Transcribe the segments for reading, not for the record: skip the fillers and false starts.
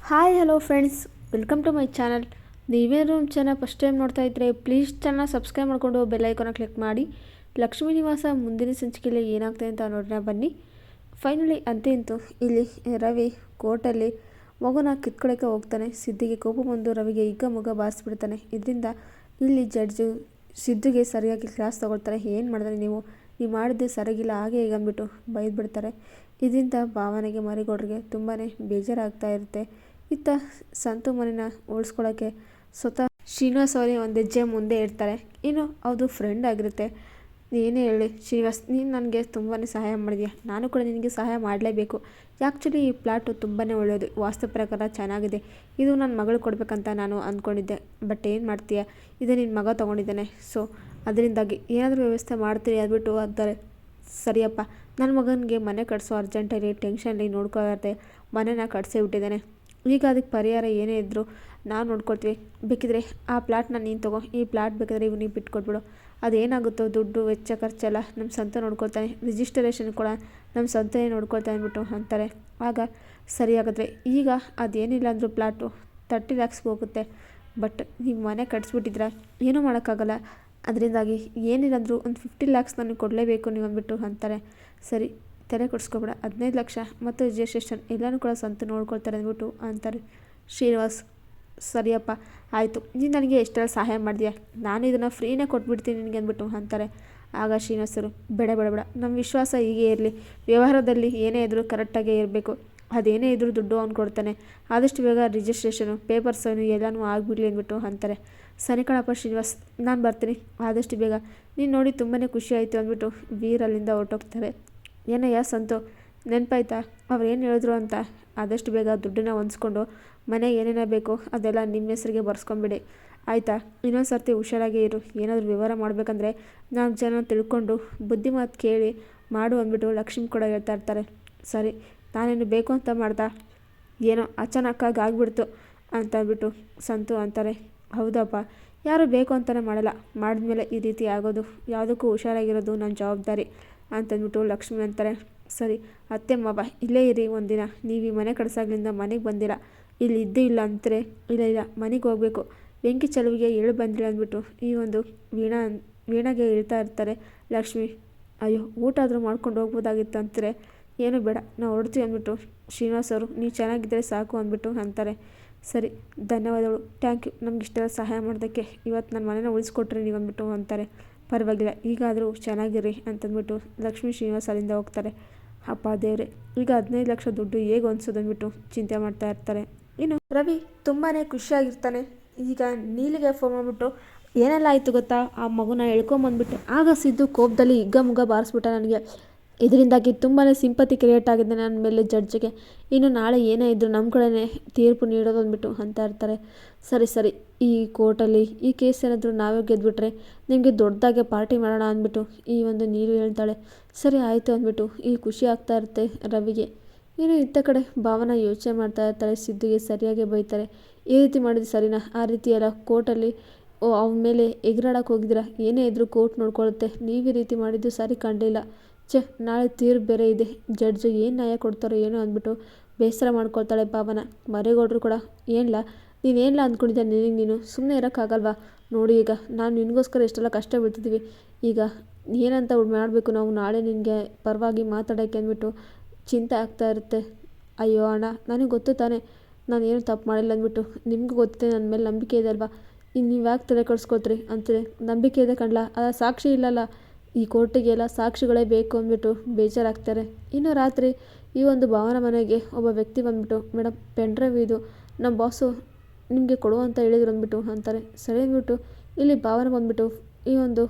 Hi hello friends, welcome to my channel. ನೀವೇನು ನಮ್ಮ channel first time ನೋಡ್ತಾ ಇದ್ದರೆ ಪ್ಲೀಸ್ ಚಾನಲ್ ಸಬ್ಸ್ಕ್ರೈಬ್ ಮಾಡಿಕೊಂಡು ಬೆಲ್ ಐಕಾನ ಕ್ಲಿಕ್ ಮಾಡಿ. ಲಕ್ಷ್ಮೀ ನಿವಾಸ ಮುಂದಿನ ಸಂಚಿಕೆಯಲ್ಲಿ ಏನಾಗ್ತದೆ ಅಂತ ನೋಡೋಣ ಬನ್ನಿ. ಫೈನಲಿ ಅಂತೂ ಇಲ್ಲಿ ರವಿ ಕೋರ್ಟಲ್ಲಿ ಮಗುನ ಕಿತ್ಕೊಳ್ಳೋಕ್ಕೆ ಹೋಗ್ತಾನೆ. ಸಿದ್ಧಿಗೆ ಕೋಪ ಬಂದು ರವಿಗೆ ಈಗ ಮಗ ಬಾರಿಸ್ಬಿಡ್ತಾನೆ. ಇದರಿಂದ ಇಲ್ಲಿ ಜಡ್ಜು ಸಿದ್ಧಿಗೆ ಸರಿಯಾಗಿ ಕ್ಲಾಸ್ ತಗೊಳ್ತಾರೆ. ಏನು ಮಾಡಿದ್ರೆ ನೀವು ಮಾಡಿದ್ದು ಸರಿಗಿಲ್ಲ ಹಾಗೆ ಈಗ ಅಂದ್ಬಿಟ್ಟು ಬೈದ್ಬಿಡ್ತಾರೆ. ಇದರಿಂದ ಭಾವನೆಗೆ ಮರಿಗೌಡ್ರಿಗೆ ತುಂಬಾ ಬೇಜಾರಾಗ್ತಾ ಇರುತ್ತೆ. ಇತ್ತ ಸಂತು ಮನೆನ ಉಳಿಸ್ಕೊಳ್ಳೋಕ್ಕೆ ಸ್ವತಃ ಶ್ರೀನಿವಾಸ್ ಅವರೇ ಒಂದು ಹೆಜ್ಜೆ ಮುಂದೆ ಇರ್ತಾರೆ. ಇನ್ನು ಅದು ಫ್ರೆಂಡ್ ಆಗಿರುತ್ತೆ. ಏನೇ ಹೇಳಿ ಶ್ರೀನಿವಾಸ್, ನೀನು ನನಗೆ ತುಂಬಾ ಸಹಾಯ ಮಾಡಿದ್ಯಾ, ನಾನು ಕೂಡ ನಿನಗೆ ಸಹಾಯ ಮಾಡಲೇಬೇಕು. ಆ್ಯಕ್ಚುಲಿ ಈ ಪ್ಲಾಟು ತುಂಬಾ ಒಳ್ಳೆಯದು, ವಾಸ್ತು ಪ್ರಕಾರ ಚೆನ್ನಾಗಿದೆ. ಇದು ನನ್ನ ಮಗಳು ಕೊಡಬೇಕಂತ ನಾನು ಅಂದ್ಕೊಂಡಿದ್ದೆ. ಬಟ್ ಏನು ಮಾಡ್ತೀಯ, ಇದೇ ನಿನ್ನ ಮಗ ತೊಗೊಂಡಿದ್ದಾನೆ. ಸೊ ಅದರಿಂದಾಗಿ ಏನಾದರೂ ವ್ಯವಸ್ಥೆ ಮಾಡ್ತೀರಿ ಅಂದ್ಬಿಟ್ಟು ಅಂತಾರೆ. ಸರಿಯಪ್ಪ, ನನ್ನ ಮಗನಿಗೆ ಮನೆ ಕಟ್ಸೋ ಅರ್ಜೆಂಟಲ್ಲಿ ಟೆನ್ಷನಲ್ಲಿ ನೋಡ್ಕೊಳ್ಳತ್ತೆ ಮನೆನ ಕಟ್ಸೇ ಬಿಟ್ಟಿದ್ದಾನೆ. ಈಗ ಅದಕ್ಕೆ ಪರಿಹಾರ ಏನೇ ಇದ್ದರೂ ನಾವು ನೋಡ್ಕೊಳ್ತೀವಿ. ಬೇಕಿದ್ರೆ ಆ ಪ್ಲಾಟ್ನ ನೀನು ತೊಗೋ, ಈ ಪ್ಲಾಟ್ ಬೇಕಾದರೆ ನೀವು ಬಿಟ್ಕೊಟ್ಬಿಡು. ಅದೇನಾಗುತ್ತೋ ದುಡ್ಡು ವೆಚ್ಚ ಖರ್ಚೆಲ್ಲ ನಮ್ಮ ಸ್ವಂತ ನೋಡ್ಕೊಳ್ತಾನೆ, ರಿಜಿಸ್ಟ್ರೇಷನ್ ಕೂಡ ನಮ್ಮ ಸ್ವಂತನೇ ನೋಡ್ಕೊಳ್ತಾನೆ ಅಂದ್ಬಿಟ್ಟು ಅಂತಾರೆ. ಆಗ ಸರಿಯಾಗಿದ್ರೆ ಈಗ ಅದೇನಿಲ್ಲ ಅಂದರೂ ಪ್ಲಾಟು 30 lakhs ಹೋಗುತ್ತೆ. ಬಟ್ ನೀವು ಮನೆ ಕಟ್ಸ್ಬಿಟ್ಟಿದ್ರೆ ಏನೂ ಮಾಡೋಕ್ಕಾಗಲ್ಲ. ಅದರಿಂದಾಗಿ ಏನಿಲ್ಲ ಅಂದರೂ ಒಂದು 50 lakhs ನನಗೆ ಕೊಡಲೇಬೇಕು ನೀವು ಅಂದ್ಬಿಟ್ಟು ಅಂತಾರೆ. ಸರಿ, ತಲೆ ಕೊಡಿಸ್ಕೊಬೇಡ, 15 ಲಕ್ಷ ಮತ್ತು ರಿಜಿಸ್ಟ್ರೇಷನ್ ಎಲ್ಲನೂ ಕೂಡ ಸ್ವಂತ ನೋಡ್ಕೊಳ್ತಾರೆ ಅಂದ್ಬಿಟ್ಟು ಅಂತಾರೆ. ಶ್ರೀನಿವಾಸ್, ಸರಿಯಪ್ಪ ಆಯಿತು, ನೀನು ನನಗೆ ಎಷ್ಟೆಲ್ಲ ಸಹಾಯ ಮಾಡಿದ್ಯಾ, ನಾನು ಇದನ್ನು ಫ್ರೀನೇ ಕೊಟ್ಬಿಡ್ತೀನಿ ನಿನಗೆ ಅಂದ್ಬಿಟ್ಟು ಅಂತಾರೆ. ಆಗ ಶ್ರೀನಿವಾಸರು, ಬೇಡ ಬೇಡ ಬೇಡ, ನಮ್ಮ ವಿಶ್ವಾಸ ಹೀಗೆ ಇರಲಿ, ವ್ಯವಹಾರದಲ್ಲಿ ಏನೇ ಇದ್ದರೂ ಕರೆಕ್ಟಾಗೇ ಇರಬೇಕು. ಅದೇನೇ ಇದ್ದರೂ ದುಡ್ಡು ಅವ್ನು ಕೊಡ್ತಾನೆ. ಆದಷ್ಟು ಬೇಗ ರಿಜಿಸ್ಟ್ರೇಷನು ಪೇಪರ್ಸನ್ನು ಎಲ್ಲನೂ ಆಗಿಬಿಡಲಿ ಅಂದ್ಬಿಟ್ಟು ಅಂತಾರೆ. ಸರಿ ಕಣಪ್ಪ ಶ್ರೀನಿವಾಸ್, ನಾನು ಬರ್ತೀನಿ ಆದಷ್ಟು ಬೇಗ. ನೀನು ನೋಡಿ ತುಂಬಾ ಖುಷಿ ಆಯಿತು ಅಂದ್ಬಿಟ್ಟು ವೀರಲ್ಲಿಂದ ಹೊರಟೋಗ್ತಾರೆ. ಏನಯ್ಯ ಸಂತು, ನೆನಪಾಯ್ತಾ ಅವ್ರು ಏನು ಹೇಳಿದ್ರು ಅಂತ? ಆದಷ್ಟು ಬೇಗ ದುಡ್ಡನ್ನ ಹೊಂದಿಸ್ಕೊಂಡು ಮನೆಗೆ ಏನೇನೋ ಬೇಕು ಅದೆಲ್ಲ ನಿಮ್ಮ ಹೆಸರಿಗೆ ಬರ್ಸ್ಕೊಂಬಿಡಿ, ಆಯಿತಾ? ಇನ್ನೊಂದು ಸರ್ತಿ ಹುಷಾರಾಗೇ ಇರು. ಏನಾದರೂ ವ್ಯವಹಾರ ಮಾಡಬೇಕಂದ್ರೆ 4 ಜನ ತಿಳ್ಕೊಂಡು ಬುದ್ಧಿ ಮಾತು ಕೇಳಿ ಮಾಡು ಅಂದ್ಬಿಟ್ಟು ಲಕ್ಷ್ಮಿ ಕೂಡ ಹೇಳ್ತಾ ಇರ್ತಾರೆ. ಸರಿ, ನಾನೇನು ಬೇಕು ಅಂತ ಮಾಡ್ತಾ, ಏನೋ ಅಚಾನಕ್ಕಾಗಿ ಆಗಿಬಿಡ್ತು ಅಂತ ಅಂದ್ಬಿಟ್ಟು ಸಂತು ಅಂತಾರೆ. ಹೌದಪ್ಪ, ಯಾರು ಬೇಕು ಅಂತಲೇ ಮಾಡಲ್ಲ, ಮಾಡಿದ್ಮೇಲೆ ಈ ರೀತಿ ಆಗೋದು. ಯಾವುದಕ್ಕೂ ಹುಷಾರಾಗಿರೋದು ನನ್ನ ಜವಾಬ್ದಾರಿ ಅಂತಂದ್ಬಿಟ್ಟು ಲಕ್ಷ್ಮಿ ಅಂತಾರೆ. ಸರಿ ಅತ್ತೆ ಮಾವ ಇಲ್ಲೇ ಇರಿ ಒಂದಿನ, ನೀವು ಈ ಮನೆ ಕಟ್ಸಾಗ್ಲಿಂದ ಮನೆಗೆ ಬಂದಿಲ್ಲ, ಇಲ್ಲಿ ಇದ್ದೂ ಇಲ್ಲ ಅಂತಾರೆ. ಇಲ್ಲ ಮನೆಗೆ ಹೋಗಬೇಕು, ಬೆಂಕಿ ಚೆಲುವಿಗೆ ಹೇಳಿ ಬಂದಿಲ್ಲ ಅಂದ್ಬಿಟ್ಟು ಈ ಒಂದು ವೀಣಾಗೆ ಹೇಳ್ತಾ ಇರ್ತಾರೆ ಲಕ್ಷ್ಮಿ. ಅಯ್ಯೋ, ಊಟ ಆದರೂ ಮಾಡ್ಕೊಂಡು ಹೋಗ್ಬೋದಾಗಿತ್ತು ಅಂತಾರೆ. ಏನೂ ಬೇಡ, ನಾವು ಹೊರಡ್ತೀವಿ ಅಂದ್ಬಿಟ್ಟು ಶ್ರೀನಿವಾಸ್ ಅವರು, ನೀವು ಚೆನ್ನಾಗಿದ್ದರೆ ಸಾಕು ಅಂದ್ಬಿಟ್ಟು ಅಂತಾರೆ. ಸರಿ, ಧನ್ಯವಾದಗಳು, ಥ್ಯಾಂಕ್ ಯು, ನಮ್ಗೆ ಇಷ್ಟೆಲ್ಲ ಸಹಾಯ ಮಾಡೋದಕ್ಕೆ. ಇವತ್ತು ನನ್ನ ಮನೇನ ಉಳಿಸ್ಕೊಟ್ರಿ ನೀವು ಅಂದ್ಬಿಟ್ಟು ಅಂತಾರೆ. ಪರವಾಗಿಲ್ಲ, ಈಗಾದರೂ ಚೆನ್ನಾಗಿರಿ ಅಂತಂದ್ಬಿಟ್ಟು ಲಕ್ಷ್ಮೀ ಶ್ರೀನಿವಾಸ್ ಅಲ್ಲಿಂದ ಹೋಗ್ತಾರೆ. ಅಪ್ಪ ದೇವ್ರೆ, ಈಗ 15 ಲಕ್ಷ ದುಡ್ಡು ಹೇಗೆ ಹೊಂದಿಸೋದು ಅಂದ್ಬಿಟ್ಟು ಚಿಂತೆ ಮಾಡ್ತಾ ಇರ್ತಾರೆ. ಇನ್ನು ರವಿ ತುಂಬಾ ಖುಷಿಯಾಗಿರ್ತಾನೆ. ಈಗ ನೀಲಿಗೆ ಫೋನ್ ಮಾಡಿಬಿಟ್ಟು ಏನೆಲ್ಲ ಆಯಿತು ಗೊತ್ತಾ, ಆ ಮಗುನ ಎಳ್ಕೊಂಬಂದ್ಬಿಟ್ಟೆ. ಆಗ ಸಿದ್ದು ಕೋಪದಲ್ಲಿ ಹಿಗ್ಗ ಮುಗ್ಗ ಬಾರಿಸ್ಬಿಟ್ಟ ನನಗೆ. ಇದರಿಂದಾಗಿ ತುಂಬಾ ಸಿಂಪತಿ ಕ್ರಿಯೇಟ್ ಆಗಿದೆ ನನ್ನ ಮೇಲೆ ಜಡ್ಜಿಗೆ. ಇನ್ನು ನಾಳೆ ಏನೇ ಇದ್ದರೂ ನಮ್ಮ ಕಡೆನೇ ತೀರ್ಪು ನೀಡೋದು ಅಂದ್ಬಿಟ್ಟು ಅಂತ ಇರ್ತಾರೆ. ಸರಿ, ಈ ಕೋರ್ಟಲ್ಲಿ ಈ ಕೇಸ್ ಏನಾದರೂ ನಾವೇ ಗೆದ್ಬಿಟ್ರೆ ನಿಮಗೆ ದೊಡ್ಡದಾಗೆ ಪಾರ್ಟಿ ಮಾಡೋಣ ಅಂದ್ಬಿಟ್ಟು ಈ ಒಂದು ನೀರು ಹೇಳ್ತಾಳೆ. ಸರಿ ಆಯಿತು ಅಂದ್ಬಿಟ್ಟು ಈ ಖುಷಿ ಆಗ್ತಾ ಇರುತ್ತೆ ರವಿಗೆ. ಇನ್ನು ಇತ್ತ ಕಡೆ ಭಾವನ ಯೋಚನೆ ಮಾಡ್ತಾ ಇರ್ತಾರೆ. ಸಿದ್ಧಿಗೆ ಸರಿಯಾಗಿ ಬೈತಾರೆ. ಈ ರೀತಿ ಮಾಡಿದ್ದು ಸರಿನಾ? ಆ ರೀತಿ ಎಲ್ಲ ಕೋರ್ಟಲ್ಲಿ ಅವನ ಮೇಲೆ ಎಗರಾಡಕ್ಕೆ ಹೋಗಿದ್ದೀರಾ, ಏನೇ ಇದ್ದರೂ ಕೋರ್ಟ್ ನೋಡ್ಕೊಳ್ಳುತ್ತೆ, ನೀವು ಈ ರೀತಿ ಮಾಡಿದ್ದು ಸರಿ ಕಂಡಿಲ್ಲ. ನಾಳೆ ತೀರ್ಪು ಬೇರೆ ಇದೆ, ಜಡ್ಜು ಏನು ನ್ಯಾಯ ಕೊಡ್ತಾರೋ ಏನೋ ಅಂದ್ಬಿಟ್ಟು ಬೇಸರ ಮಾಡ್ಕೊಳ್ತಾಳೆ ಭಾವನ. ಮರೇಗೌಡರು ಕೂಡ, ಏನಿಲ್ಲ ನೀನೇನಿಲ್ಲ ಅಂದ್ಕೊಂಡಿದ್ದೆ, ನೀನು ಸುಮ್ಮನೆ ಇರೋಕ್ಕಾಗಲ್ವಾ? ನೋಡಿ ಈಗ ನಾನು ನಿನಗೋಸ್ಕರ ಎಷ್ಟೆಲ್ಲ ಕಷ್ಟ ಬೀಳ್ತಿದ್ದೀವಿ, ಈಗ ಏನಂತ ಮಾಡಬೇಕು ನಾವು ನಾಳೆ ನಿನಗೆ ಪರವಾಗಿ ಮಾತಾಡೋಕ್ಕೆ ಅಂದ್ಬಿಟ್ಟು ಚಿಂತೆ ಆಗ್ತಾ ಇರುತ್ತೆ. ಅಯ್ಯೋ ಅಣ್ಣ, ನನಗೆ ಗೊತ್ತು ತಾನೇ ನಾನು ಏನು ತಪ್ಪು ಮಾಡಿಲ್ಲ ಅಂದ್ಬಿಟ್ಟು, ನಿಮಗೂ ಗೊತ್ತಿದೆ ನನ್ನ ಮೇಲೆ ನಂಬಿಕೆ ಇದೆ ಅಲ್ವಾ, ಇನ್ನು ನೀವು ಯಾಕೆ ತಲೆ ಕೆಡಿಸ್ಕೊಳ್ತೀರಿ ಅಂತಾರೆ. ನಂಬಿಕೆ ಇದೆ ಕಣ್ಲ, ಅದ ಸಾಕ್ಷಿ ಇಲ್ಲಲ್ಲ, ಈ ಕೋರ್ಟಿಗೆಲ್ಲ ಸಾಕ್ಷಿಗಳೇ ಬೇಕು ಅಂದ್ಬಿಟ್ಟು ಬೇಜಾರಾಗ್ತಾರೆ. ಇನ್ನು ರಾತ್ರಿ ಈ ಒಂದು ಭಾವನ ಮನೆಗೆ ಒಬ್ಬ ವ್ಯಕ್ತಿ ಬಂದ್ಬಿಟ್ಟು, ಮೇಡಮ್ ಪೆನ್ಡ್ರೈವ್ ಇದು ನಮ್ಮ ಬಾಸು ನಿಮಗೆ ಕೊಡುವಂತ ಹೇಳಿದ್ರು ಅಂದ್ಬಿಟ್ಟು ಅಂತಾರೆ. ಸರಿ ಅಂದ್ಬಿಟ್ಟು ಇಲ್ಲಿ ಭಾವನ ಬಂದ್ಬಿಟ್ಟು ಈ ಒಂದು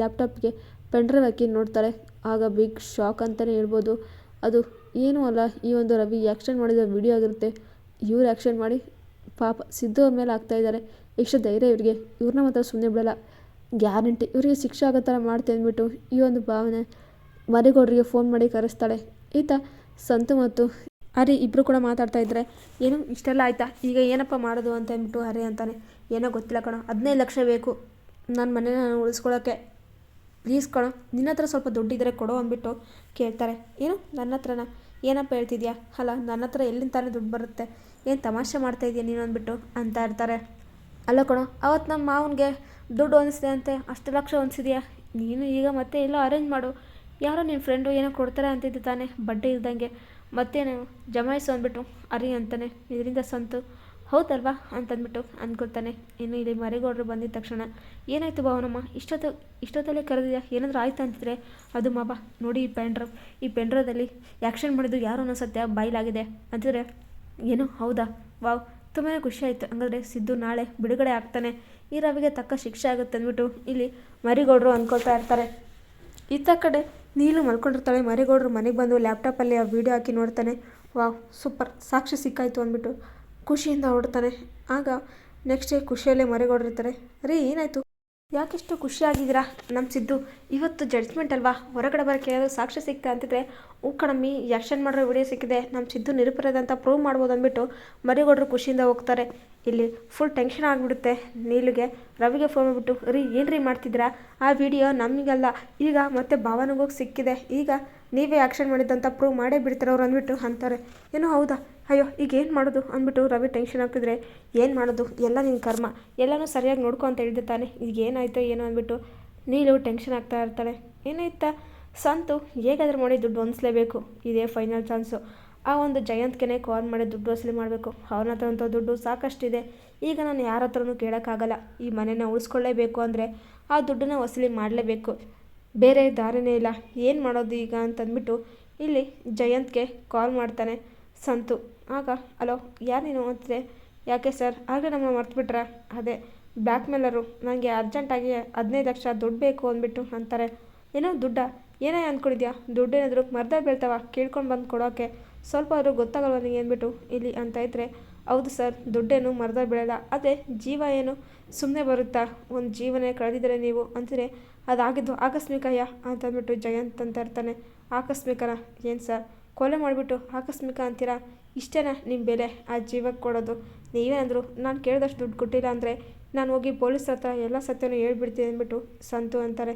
ಲ್ಯಾಪ್ಟಾಪ್ಗೆ ಪೆನ್ಡ್ರೈವ್ ಹಾಕಿ ನೋಡ್ತಾರೆ. ಆಗ ಬಿಗ್ ಶಾಕ್ ಅಂತಲೇ ಹೇಳ್ಬೋದು. ಅದು ಏನೂ ಅಲ್ಲ, ಈ ಒಂದು ರವಿ ಆ್ಯಕ್ಷನ್ ಮಾಡಿದ ವಿಡಿಯೋ ಆಗಿರುತ್ತೆ. ಇವ್ರು ಆ್ಯಕ್ಷನ್ ಮಾಡಿ ಪಾಪ ಸಿದ್ದು ಅವ್ರ ಮೇಲೆ ಆಗ್ತಾಯಿದ್ದಾರೆ. ಎಷ್ಟು ಧೈರ್ಯ ಇವರಿಗೆ, ಇವ್ರನ್ನ ಮಾತ್ರ ಸುಮ್ಮನೆ ಬಿಡಲ್ಲ, ಗ್ಯಾರಂಟಿ ಇವರಿಗೆ ಶಿಕ್ಷೆ ಆಗೋ ಥರ ಮಾಡ್ತೆ ಅಂದ್ಬಿಟ್ಟು ಈ ಒಂದು ಭಾವನೆ ಮರಿಗೌಡರಿಗೆ ಫೋನ್ ಮಾಡಿ ಕರೆಸ್ತಾಳೆ. ಈತ ಸಂತು ಮತ್ತು ಹರಿ ಇಬ್ಬರು ಕೂಡ ಮಾತಾಡ್ತಾ ಇದ್ದರೆ, ಏನು ಇಷ್ಟೆಲ್ಲ ಆಯಿತಾ, ಈಗ ಏನಪ್ಪ ಮಾಡೋದು ಅಂತ ಅಂದ್ಬಿಟ್ಟು ಹರಿ ಅಂತಾನೆ. ಏನೋ ಗೊತ್ತಿಲ್ಲ ಕಣೋ, 15 ಲಕ್ಷ ಬೇಕು ನನ್ನ ಮನೇನ ಉಳಿಸ್ಕೊಳ್ಳೋಕ್ಕೆ, ಪ್ಲೀಸ್ ಕಣೋ, ನಿನ್ನ ಹತ್ರ ಸ್ವಲ್ಪ ದುಡ್ಡಿದ್ರೆ ಕೊಡೋ ಅಂದ್ಬಿಟ್ಟು ಕೇಳ್ತಾರೆ. ಏನು ನನ್ನ ಹತ್ರನ, ಏನಪ್ಪ ಹೇಳ್ತಿದ್ಯಾ? ಅಲ್ಲ ನನ್ನ ಹತ್ರ ಎಲ್ಲಿಂದ ತಾನೇ ದುಡ್ಡು ಬರುತ್ತೆ, ಏನು ತಮಾಷೆ ಮಾಡ್ತಾಯಿದ್ಯಾ ನೀನು ಅಂದ್ಬಿಟ್ಟು ಅಂತ ಇರ್ತಾರೆ. ಅಲ್ಲ ಕಣೋ, ಅವತ್ತು ನಮ್ಮ ಮಾವನಿಗೆ ದುಡ್ಡು ಹೊಂದಿಸಿದೆ ಅಂತೆ, ಅಷ್ಟು ಲಕ್ಷ ಹೊಂದಿಸಿದ್ಯಾ? ನೀನು ಈಗ ಮತ್ತೆ ಎಲ್ಲೋ ಅರೇಂಜ್ ಮಾಡು. ಯಾರೋ ನಿನ್ನ ಫ್ರೆಂಡು ಏನೋ ಕೊಡ್ತಾರೆ ಅಂತಿದ್ದೆ ತಾನೇ, ಬಡ್ಡಿ ಇಲ್ದಂಗೆ, ಮತ್ತೇನು ಜಮಾಯಿಸು ಅಂದ್ಬಿಟ್ಟು ಅರಿ ಅಂತಾನೆ. ಇದರಿಂದ ಸಂತು ಹೌದಲ್ವಾ ಅಂತಂದ್ಬಿಟ್ಟು ಅಂದ್ಕೊಳ್ತಾನೆ. ಇನ್ನು ಇಲ್ಲಿ ಮರಿಗೌಡರು ಬಂದಿದ್ದ ತಕ್ಷಣ ಏನಾಯಿತು ಭಾವನಮ್ಮ, ಇಷ್ಟೊತ್ತಲ್ಲೇ ಕರೆದಿದ್ಯಾ, ಏನಾದರೂ ಆಯ್ತು ಅಂತಿದ್ರೆ? ಅದು ಮಾವ ನೋಡಿ, ಈ ಪೆಂಡ್ರದಲ್ಲಿ ಆ್ಯಕ್ಷನ್ ಮಾಡಿದ್ದು ಯಾರು ಅನ್ನೋ ಸತ್ಯ ಬಯಲಾಗಿದೆ ಅಂತಿದ್ರೆ. ಏನು ಹೌದಾ? ವಾವ್, ತುಂಬಾ ಖುಷಿ ಆಯಿತು. ಹಂಗಾದ್ರೆ ಸಿದ್ದು ನಾಳೆ ಬಿಡುಗಡೆ ಆಗ್ತಾನೆ, ಈ ರವಿಗೆ ತಕ್ಕ ಶಿಕ್ಷೆ ಆಗುತ್ತೆ ಅಂದ್ಬಿಟ್ಟು ಇಲ್ಲಿ ಮರಿಗೌಡರು ಅಂದ್ಕೊಳ್ತಾ ಇರ್ತಾರೆ. ಇತ್ತ ಕಡೆ ನೀಲು ಮಲ್ಕೊಂಡಿರ್ತಾಳೆ. ಮರಿಗೌಡರು ಮನೆಗೆ ಬಂದು ಲ್ಯಾಪ್ಟಾಪಲ್ಲಿ ಆ ವಿಡಿಯೋ ಹಾಕಿ ನೋಡ್ತಾನೆ. ವಾವ್ ಸೂಪರ್, ಸಾಕ್ಷಿ ಸಿಕ್ಕಾಯಿತು ಅಂದ್ಬಿಟ್ಟು ಖುಷಿಯಿಂದ ಹೊರಡ್ತಾನೆ. ಆಗ ನೆಕ್ಸ್ಟ್ ಡೇ ಖುಷಿಯಲ್ಲೇ ಮರಿಗೌಡರು ಇರ್ತಾರೆ. ರೀ ಏನಾಯಿತು, ಯಾಕೆಷ್ಟು ಖುಷಿಯಾಗಿದ್ದೀರಾ? ನಮ್ಮ ಸಿದ್ದು ಇವತ್ತು ಜಡ್ಜ್ಮೆಂಟ್ ಅಲ್ವಾ, ಹೊರಗಡೆ ಬರೋಕ್ಕೆ ಏನಾದರೂ ಸಾಕ್ಷಿ ಸಿಕ್ತಾ ಅಂತಿದ್ರೆ ಕಣಮ್ಮಿ, ಆ್ಯಕ್ಷನ್ ಮಾಡಿರೋ ವಿಡಿಯೋ ಸಿಕ್ಕಿದೆ, ನಮ್ಮ ಸಿದ್ದು ನಿರಪರಾಧ ಅಂತ ಪ್ರೂವ್ ಮಾಡ್ಬೋದು ಅಂದ್ಬಿಟ್ಟು ಮರಿಗೌಡರು ಖುಷಿಯಿಂದ ಹೋಗ್ತಾರೆ. ಇಲ್ಲಿ ಫುಲ್ ಟೆನ್ಷನ್ ಆಗಿಬಿಡುತ್ತೆ ನೀಲಿಗೆ. ರವಿಗೆ ಫೋನ್ ಮಾಡಿಬಿಟ್ಟು, ರೀ ಏನ್ರೀ ಮಾಡ್ತಿದ್ದೀರಾ, ಆ ವಿಡಿಯೋ ನಮಗಲ್ಲ, ಈಗ ಮತ್ತೆ ಭಾವನಿಗೋಗಿ ಸಿಕ್ಕಿದೆ, ಈಗ ನೀವೇ ಆ್ಯಕ್ಷನ್ ಮಾಡಿದ್ದಂತ ಪ್ರೂವ್ ಮಾಡೇ ಬಿಡ್ತಾರೆ ಅವ್ರು ಅಂದ್ಬಿಟ್ಟು ಅಂತಾರೆ. ಏನೋ ಹೌದಾ, ಅಯ್ಯೋ ಈಗ ಏನು ಮಾಡೋದು ಅಂದ್ಬಿಟ್ಟು ರವಿ ಟೆನ್ಷನ್ ಆಗ್ತಿದ್ರೆ, ಏನು ಮಾಡೋದು, ಎಲ್ಲ ನಿನ್ನ ಕರ್ಮ, ಎಲ್ಲನೂ ಸರಿಯಾಗಿ ನೋಡ್ಕೊ ಅಂತ ಹೇಳಿದ್ದೆ ತಾನೆ, ಈಗ ಏನಾಯ್ತೋ ಏನೋ ಅಂದ್ಬಿಟ್ಟು ನೀಲು ಟೆನ್ಷನ್ ಆಗ್ತಾ ಇರ್ತಾಳೆ. ಏನಾಯ್ತಾ ಸಂತು ಹೇಗಾದ್ರೂ ಮಾಡಿ ದುಡ್ಡು ಹೊಂದಿಸ್ಲೇಬೇಕು, ಇದೇ ಫೈನಲ್ ಚಾನ್ಸು. ಆ ಒಂದು ಜಯಂತ್ಗೆ ಕಾಲ್ ಮಾಡಿ ದುಡ್ಡು ವಸೂಲಿ ಮಾಡಬೇಕು. ಅವನ ಹತ್ರ ಅಂತೂ ದುಡ್ಡು ಸಾಕಷ್ಟಿದೆ, ಈಗ ನಾನು ಯಾರ ಹತ್ರನೂ ಕೇಳೋಕ್ಕಾಗಲ್ಲ. ಈ ಮನೆನ ಉಳಿಸ್ಕೊಳ್ಳೇಬೇಕು ಅಂದರೆ ಆ ದುಡ್ಡನ್ನ ವಸೂಲಿ ಮಾಡಲೇಬೇಕು, ಬೇರೆ ದಾರಿನೇ ಇಲ್ಲ. ಏನು ಮಾಡೋದು ಈಗ ಅಂತಂದ್ಬಿಟ್ಟು ಇಲ್ಲಿ ಜಯಂತ್ಗೆ ಕಾಲ್ ಮಾಡ್ತಾನೆ ಸಂತು. ಆಗ ಹಲೋ, ಯಾರು ನೀನು ಅಂತಿದೆ. ಯಾಕೆ ಸರ್, ಆಗಲೇ ನಮ್ಮ ಮರ್ತುಬಿಟ್ರಾ? ಅದೇ ಬ್ಲ್ಯಾಕ್ ಮೇಲರು, ನನಗೆ ಅರ್ಜೆಂಟಾಗಿ 15 ಲಕ್ಷ ದುಡ್ಡು ಬೇಕು ಅಂದ್ಬಿಟ್ಟು ಅಂತಾರೆ. ಏನೋ ದುಡ್ಡ, ಏನೇ ಅಂದ್ಕೊಂಡಿದ್ಯಾ? ದುಡ್ಡೇನಾದರೂ ಮರ್ದ ಬೀಳ್ತಾವ ಕೇಳ್ಕೊಂಡು ಬಂದು ಕೊಡೋಕ್ಕೆ, ಸ್ವಲ್ಪ ಆದರೂ ಗೊತ್ತಾಗಲ್ವ ನಿಮಗೆ ಅಂದ್ಬಿಟ್ಟು ಇಲ್ಲಿ ಅಂತ ಇದ್ದರೆ. ಹೌದು ಸರ್, ದುಡ್ಡೇನು ಮರ್ದ ಬೀಳಲ್ಲ, ಅದೇ ಜೀವ ಏನು ಸುಮ್ಮನೆ ಬರುತ್ತಾ, ಒಂದು ಜೀವನೇ ಕಳೆದಿದ್ದಾರೆ ನೀವು ಅಂತಿದ್ರೆ. ಅದಾಗಿದ್ದು ಆಕಸ್ಮಿಕಯ್ಯ ಅಂತಂದ್ಬಿಟ್ಟು ಜಯಂತ್ ಅಂತ ಇರ್ತಾನೆ. ಆಕಸ್ಮಿಕನ ಏನು ಸರ್, ಕೊಲೆ ಮಾಡಿಬಿಟ್ಟು ಆಕಸ್ಮಿಕ ಅಂತೀರಾ? ಇಷ್ಟೇನಾ ನಿಮ್ಮ ಬೆಲೆ ಆ ಜೀವಕ್ಕೆ ಕೊಡೋದು? ನೀವೇನಾದರೂ ನಾನು ಕೇಳಿದಷ್ಟು ದುಡ್ಡು ಕೊಟ್ಟಿಲ್ಲ ಅಂದರೆ ನಾನು ಹೋಗಿ ಪೊಲೀಸ್ರ ಹತ್ರ ಎಲ್ಲ ಸತ್ಯನೂ ಹೇಳ್ಬಿಡ್ತೀನಿ ಅಂದ್ಬಿಟ್ಟು ಸಂತು ಅಂತಾರೆ.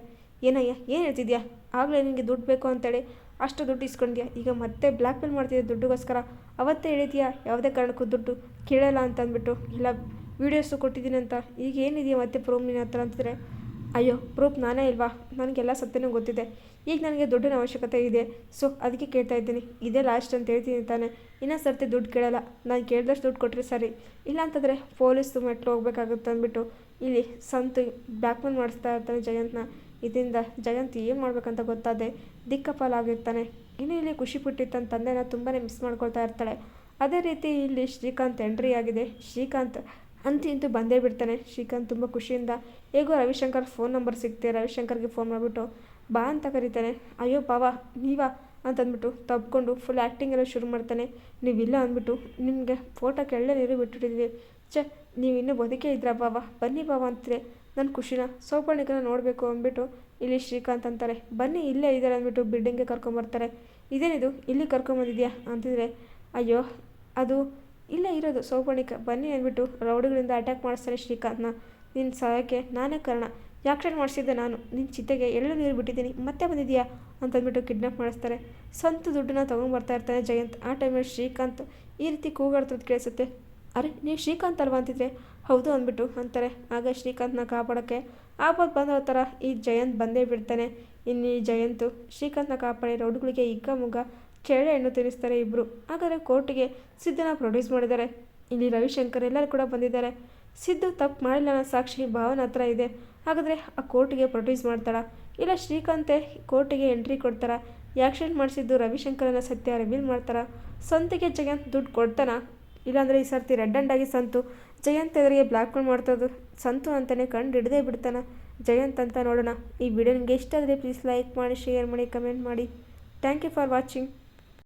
ಏನಯ್ಯ ಏನು ಹೇಳ್ತಿದ್ಯಾ? ಆಗಲೇ ನಿನಗೆ ದುಡ್ಡು ಬೇಕು ಅಂತೇಳಿ ಅಷ್ಟು ದುಡ್ಡು ಇಸ್ಕೊಂಡಿದ್ಯಾ, ಈಗ ಮತ್ತೆ ಬ್ಲ್ಯಾಕ್ ಮೇಲ್ ಮಾಡ್ತಿದ್ಯಾ ದುಡ್ಡುಗೋಸ್ಕರ? ಅವತ್ತೇ ಹೇಳಿದ್ಯಾ ಯಾವುದೇ ಕಾರಣಕ್ಕೂ ದುಡ್ಡು ಕೇಳಲ್ಲ ಅಂತ ಅಂದ್ಬಿಟ್ಟು, ಎಲ್ಲ ವೀಡಿಯೋಸು ಕೊಟ್ಟಿದ್ದೀನಿ ಅಂತ, ಈಗ ಏನಿದೆಯಾ ಮತ್ತೆ ಪ್ರೂಫ್ ನಿನ್ನ ಹತ್ರ ಅಂತಿದ್ರೆ. ಅಯ್ಯೋ ಪ್ರೂಫ್ ನಾನೇ ಇಲ್ವಾ, ನನಗೆಲ್ಲ ಸತ್ಯನೂ ಗೊತ್ತಿದೆ, ಈಗ ನನಗೆ ದುಡ್ಡಿನ ಅವಶ್ಯಕತೆ ಇದೆ, ಸೊ ಅದಕ್ಕೆ ಕೇಳ್ತಾ ಇದ್ದೀನಿ, ಇದೇ ಲಾಸ್ಟ್ ಅಂತ ಹೇಳ್ತೀನಿ ತಾನೆ, ಇನ್ನೊಂದು ಸರ್ತಿ ದುಡ್ಡು ಕೇಳಲ್ಲ, ನಾನು ಕೇಳಿದಷ್ಟು ದುಡ್ಡು ಕೊಟ್ಟರೆ ಸರಿ, ಇಲ್ಲಾಂತಂದರೆ ಪೊಲೀಸು ಮೆಟ್ಲು ಹೋಗ್ಬೇಕಾಗುತ್ತೆ ಅಂದ್ಬಿಟ್ಟು ಇಲ್ಲಿ ಸಂತು ಬ್ಲ್ಯಾಕ್ ಮೇಲ್ ಮಾಡಿಸ್ತಾ ಇರ್ತಾನೆ ಜಯಂತ್ನ. ಇದರಿಂದ ಜಯಂತ್ ಏನು ಮಾಡ್ಬೇಕಂತ ಗೊತ್ತಾದೆ ದಿಕ್ಕಪಾಲಾಗಿರ್ತಾನೆ. ಇನ್ನು ಇಲ್ಲಿ ಖುಷಿ ಪುಟ್ಟಿ ತನ್ನ ತಂದೆನ ತುಂಬಾ ಮಿಸ್ ಮಾಡ್ಕೊಳ್ತಾ ಇರ್ತಾಳೆ. ಅದೇ ರೀತಿ ಇಲ್ಲಿ ಶ್ರೀಕಾಂತ್ ಎಂಟ್ರಿ ಆಗಿದೆ. ಶ್ರೀಕಾಂತ್ ಅಂತೂ ಬಂದೇ ಬಿಡ್ತಾನೆ. ಶ್ರೀಕಾಂತ್ ತುಂಬ ಖುಷಿಯಿಂದ ಹೇಗೋ ರವಿಶಂಕರ್ ಫೋನ್ ನಂಬರ್ ಸಿಗ್ತೆ, ರವಿಶಂಕರ್ಗೆ ಫೋನ್ ಮಾಡಿಬಿಟ್ಟು ಬಾ ಅಂತ ಕರೀತಾನೆ. ಅಯ್ಯೋ ಬಾವಾ ನೀವಾ ಅಂತಂದ್ಬಿಟ್ಟು ತಬ್ಕೊಂಡು ಫುಲ್ ಆ್ಯಕ್ಟಿಂಗ್ ಎಲ್ಲ ಶುರು ಮಾಡ್ತಾನೆ. ನೀವಿಲ್ಲ ಅಂದ್ಬಿಟ್ಟು ನಿಮಗೆ ಫೋಟೋಕ್ಕೆ ಎಳ್ಳೆ ನೀರು ಬಿಟ್ಟಿಟ್ಟಿದ್ವಿ, ನೀವು ಇನ್ನೂ ಬದುಕೇ ಇದ್ರಾ ಬಾವಾ, ಬನ್ನಿ ಬಾವಾ ಅಂತಿದ್ರೆ ನನ್ನ ಖುಷಿನ ಸೌಪರ್ಣಿಕನ ನೋಡಬೇಕು ಅಂದ್ಬಿಟ್ಟು ಇಲ್ಲಿ ಶ್ರೀಕಾಂತ್ ಅಂತಾರೆ. ಬನ್ನಿ ಇಲ್ಲೇ ಇದ್ದಾರೆ ಅಂದ್ಬಿಟ್ಟು ಬಿಲ್ಡಿಂಗ್ಗೆ ಕರ್ಕೊಂಬರ್ತಾರೆ. ಇದೇನಿದು ಇಲ್ಲಿ ಕರ್ಕೊಂಬಂದಿದ್ಯಾ ಅಂತಿದ್ರೆ. ಅಯ್ಯೋ ಅದು ಇಲ್ಲೇ ಇರೋದು ಸೌಪರ್ಣಿಕ, ಬನ್ನಿ ಅಂದ್ಬಿಟ್ಟು ರೌಡಿಗಳಿಂದ ಅಟ್ಯಾಕ್ ಮಾಡಿಸ್ತಾರೆ ಶ್ರೀಕಾಂತ್ನ. ನಿನ್ನ ಸಹಾಯಕ್ಕೆ ನಾನೇ ಕಾರಣ, ಆ್ಯಕ್ಷನ್ ಮಾಡಿಸಿದ್ದೆ ನಾನು, ನಿನ್ನ ಚಿತೆಗೆ ಎಳ್ಳು ನೀರು ಬಿಟ್ಟಿದ್ದೀನಿ, ಮತ್ತೆ ಬಂದಿದೆಯಾ ಅಂತಂದ್ಬಿಟ್ಟು ಕಿಡ್ನಾಪ್ ಮಾಡಿಸ್ತಾರೆ. ಸ್ವಂತ ದುಡ್ಡನ್ನ ತೊಗೊಂಡ್ಬರ್ತಾ ಇರ್ತಾನೆ ಜಯಂತ್. ಆ ಟೈಮಲ್ಲಿ ಶ್ರೀಕಾಂತ್ ಈ ರೀತಿ ಕೂಗಾಡ್ತದ್ದು ಕೇಳಿಸುತ್ತೆ. ಅರೆ ನೀವು ಶ್ರೀಕಾಂತ್ ಅಲ್ವಾ ಅಂತಿದ್ರೆ. ಹೌದು ಅಂದ್ಬಿಟ್ಟು ಅಂತಾರೆ. ಆಗ ಶ್ರೀಕಾಂತ್ನ ಕಾಪಾಡೋಕ್ಕೆ ಆಪತ್ತು ಬಂದೋ ಥರ ಈ ಜಯಂತ್ ಬಂದೇ ಬಿಡ್ತಾನೆ. ಇನ್ನು ಈ ಜಯಂತು ಶ್ರೀಕಾಂತ್ನ ಕಾಪಾಡಿ ರೌಡ್ಗಳಿಗೆ ಹಿಗ್ಗಮುಗ್ಗ ಚೇಳೆ ಹಣ್ಣು ತಿನ್ನಿಸ್ತಾರೆ ಇಬ್ಬರು. ಹಾಗಾದರೆ ಕೋರ್ಟಿಗೆ ಸಿದ್ದನ ಪ್ರೊಡ್ಯೂಸ್ ಮಾಡಿದ್ದಾರೆ. ಇಲ್ಲಿ ರವಿಶಂಕರ್ ಎಲ್ಲರೂ ಕೂಡ ಬಂದಿದ್ದಾರೆ. ಸಿದ್ದು ತಪ್ಪು ಮಾಡಿಲ್ಲ ಅನ್ನೋ ಸಾಕ್ಷಿ ಭಾವನ ಹತ್ರ ಇದೆ. ಹಾಗಾದರೆ ಆ ಕೋರ್ಟಿಗೆ ಪ್ರೊಡ್ಯೂಸ್ ಮಾಡ್ತಾಳ, ಇಲ್ಲ ಶ್ರೀಕಾಂತೆ ಕೋರ್ಟಿಗೆ ಎಂಟ್ರಿ ಕೊಡ್ತಾರ? ಆ್ಯಕ್ಷನ್ ಮಾಡಿಸಿದ್ದು ರವಿಶಂಕರನ ಸತ್ಯ ರಿವೀಲ್ ಮಾಡ್ತಾರ? ಸಂತಿಗೆ ಜಯಂತ್ ದುಡ್ಡು ಕೊಡ್ತಾನ? ಇಲ್ಲಾಂದರೆ ಈ ಸರ್ತಿ ರೆಡ್ ಆಗಿ ಸಂತು ಜಯಂತ್ ಎದುರಿಗೆ ಬ್ಲ್ಯಾಕ್ ಮೇಲ್ ಮಾಡ್ತದ್ದು ಸಂತು ಅಂತಲೇ ಕಂಡು ಹಿಡ್ದೇ ಬಿಡ್ತಾನ ಜಯಂತ್ ಅಂತ ನೋಡೋಣ. ಈ ವಿಡಿಯೋ ನಿಮಗೆ ಇಷ್ಟ ಆದರೆ ಪ್ಲೀಸ್ ಲೈಕ್ ಮಾಡಿ, ಶೇರ್ ಮಾಡಿ, ಕಮೆಂಟ್ ಮಾಡಿ. Thank you for watching.